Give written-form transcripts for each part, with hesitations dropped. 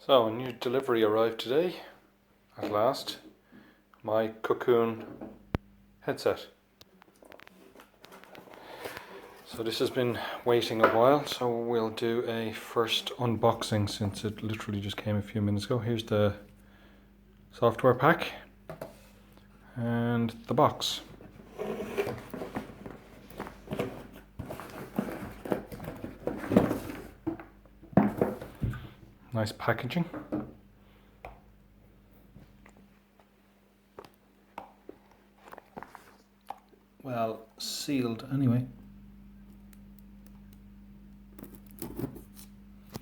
So a new delivery arrived today, at last. My Kokoon headset. So this has been waiting a while, so we'll do a first unboxing since it literally just came a few minutes ago. Here's the software pack and the box. Nice packaging. Well sealed anyway.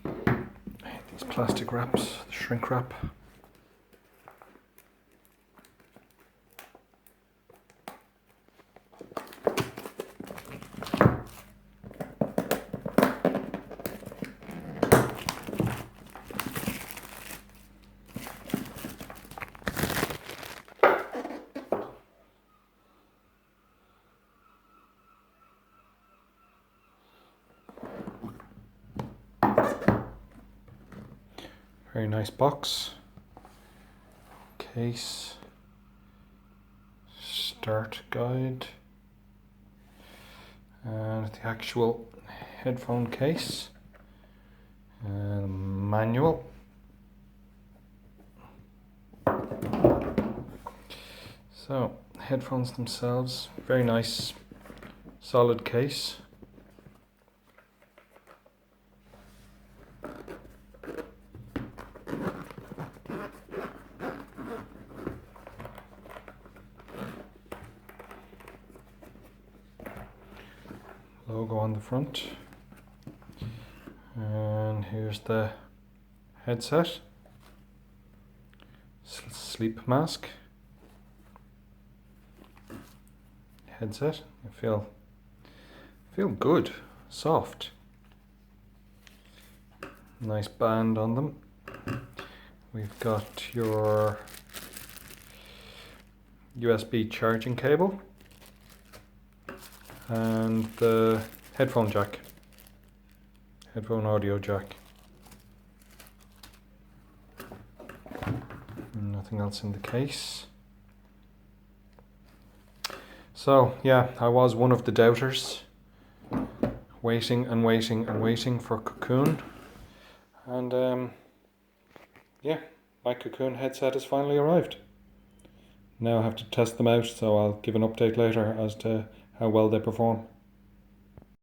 I hate these plastic wraps, the shrink wrap. Very nice box, case, start guide, and the actual headphone case, and manual. So, headphones themselves, very nice, solid case. Logo on the front, and here's the headset, sleep mask, headset. I feel good, soft, nice band on them. We've got your USB charging cable and the headphone jack, headphone audio jack. Nothing else in the case. So yeah, I was one of the doubters, waiting and waiting and waiting for Kokoon, and yeah, my Kokoon headset has finally arrived. Now I have to test them out, so I'll give an update later as to how well they perform.